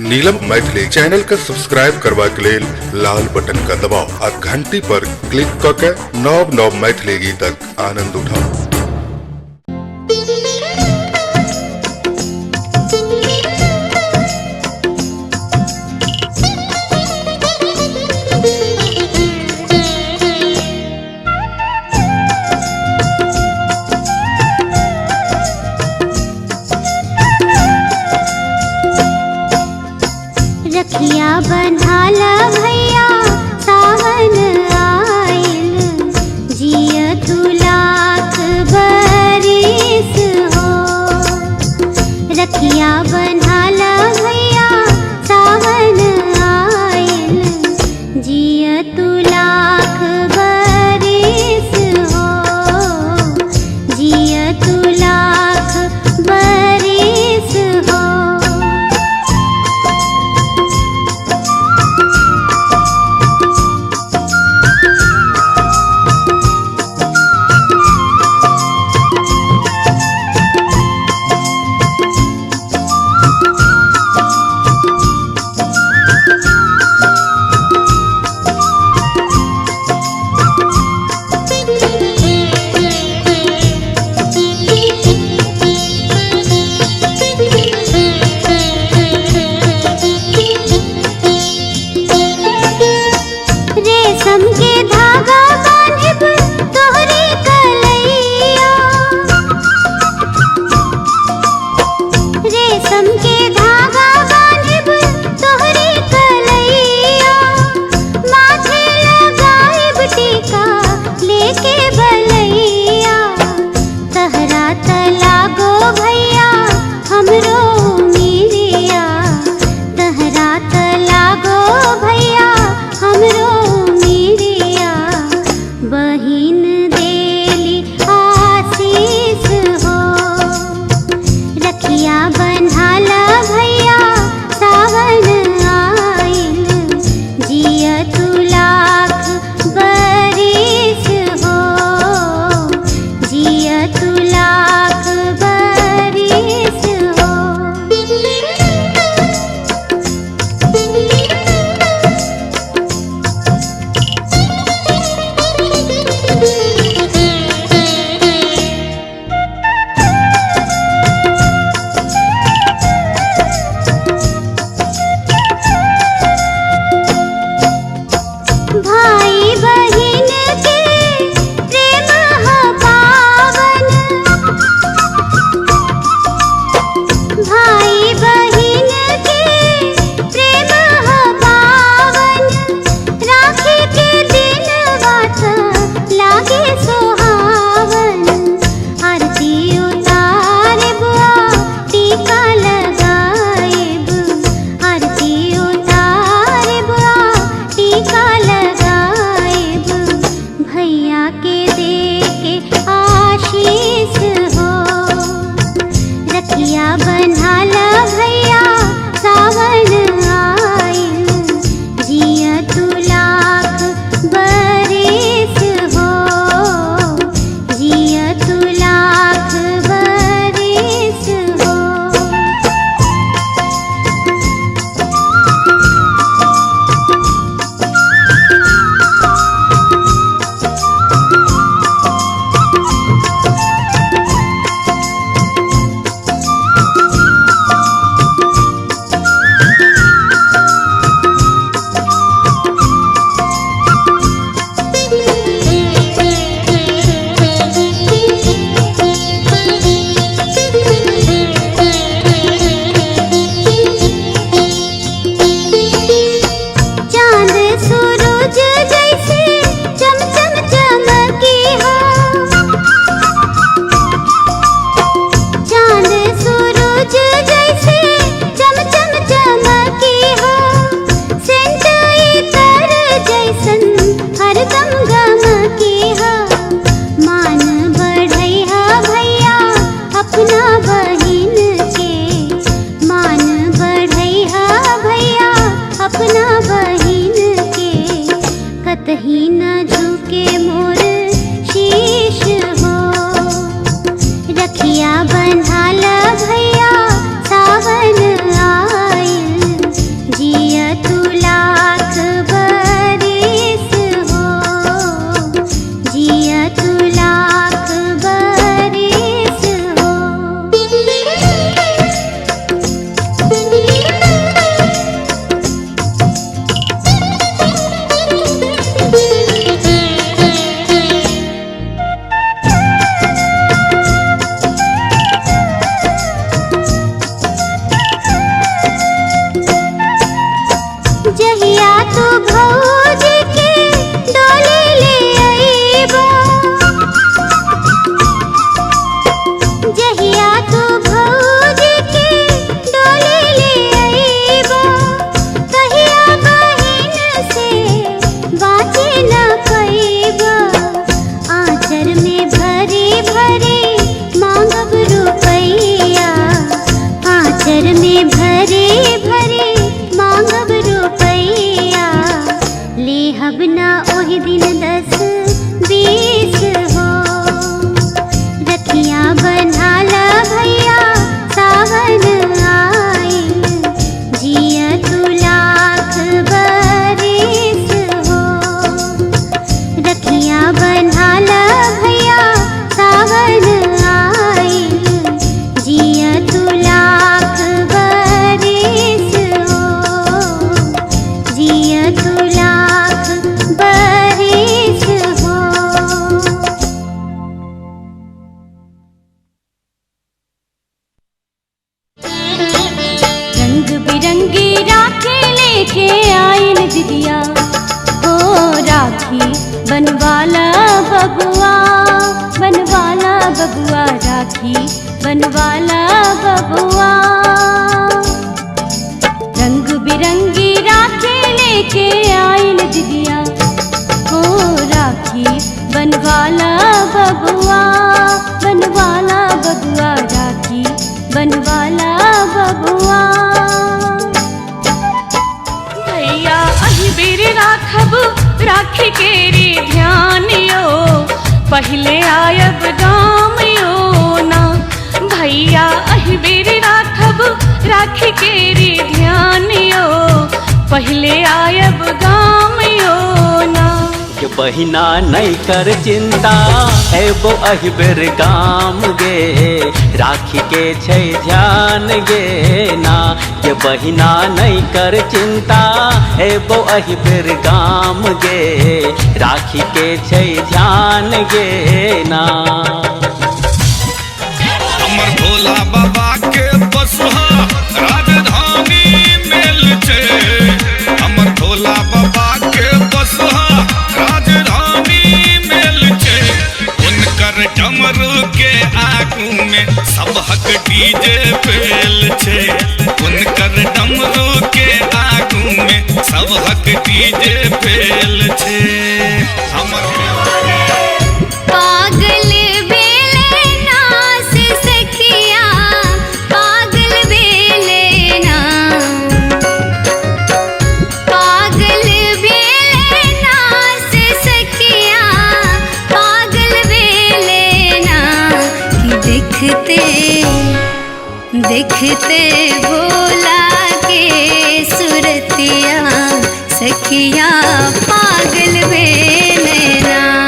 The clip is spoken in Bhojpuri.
नीलम मैथिली चैनल के सब्सक्राइब करबा के लेल लाल बटन का दबाव आ घंटी पर क्लिक क के नव नव मैथिली गीतक आनंद उठाउ। रखिया बंधाला भैया सावन आइल, जिया तू लाख बरिस हो। रखिया बंधाला भैया सावन आइल, जिया तू लाख बरिस हो, जिया तू लाख बरिस हो। रेशम के धागा बांधिब तोहरी कलैया, रेशम के धागा बांधिब तोहरी कलैया। माथे लगाइब टीका लेके बलैया, तहरा तलागो भैया हमरो मीरिया, तहरा तलागो भैया हमरो मीरिया। बहिन देली आशीष हो, रखिया बंधाला भैया सावन आइल, जिया तू लाख बरिस हो, जिया तू लाख बरिस हो। भाई बहिन के प्रेम ह पावन, भाई बहिन के प्रेम ह पावन। राखी के दिन बात लागे सोहावन, आरती उतारब टीका लगाएब, आरती उतारब टीका लगाएब। भैया के दे के आशीष हो, रखिया बंधाला भैया सावन आइल, जिया तू लाख बरिस हो, जिया तू लाख बरिस हो। अचर में भरे भरे मांगब रुपैया, लेहब ना ओहि दिन 10-20 हो। रखिया बन्हाला भैया सावन आइल, जिया तू लाख बरिस हो। रखिया बन्हाला भैया सावन आइल, जिया तू लाख बरिस हो। जिया तू लाख बरिस हो। रंग बिरंगी राखी लेके आइल दिदिया, हो राखी बनवाला बबुआ, बनवाला बबुआ, राखी बनवाला बबुआ। रंग बिरंगी राखी लेके आइल दिदिया, हो राखी बनवाला बबुआ, बनवाला बबुआ, राखी बनवाला बबुआ। भैया अहि बेर राखब राखी केरी ध्यान यो, पहले आयब गाम यो ना। भैया अहि बेर राखब राखी केरी ध्यान यो, पहले आयब गाम यो ना। के बहिना नहीं कर चिंता एबो अहिबेर गाम गे, राखी के छै ध्यान गे ना। के बहिना नहीं कर चिंता एबो अहिबेर गाम गे, राखी के छै ध्यान गे ना। हमर भोला बाबा के बसहा राजधानी मेल छे। हमर भोला बाबा के बसहा राजधानी मेल छे। उनकर डमरू के आगू में सबहक डीजे फेल छे। उनकर डमरू के आगू में सबहक डीजे फेल छे। हमर पागल बेले नास सखिया, पागल बेले ना। पागल बेले नास सखिया, पागल बेले ना। कि देखते देखते भोला के सुरतिया, सखिया पागल बेले ना।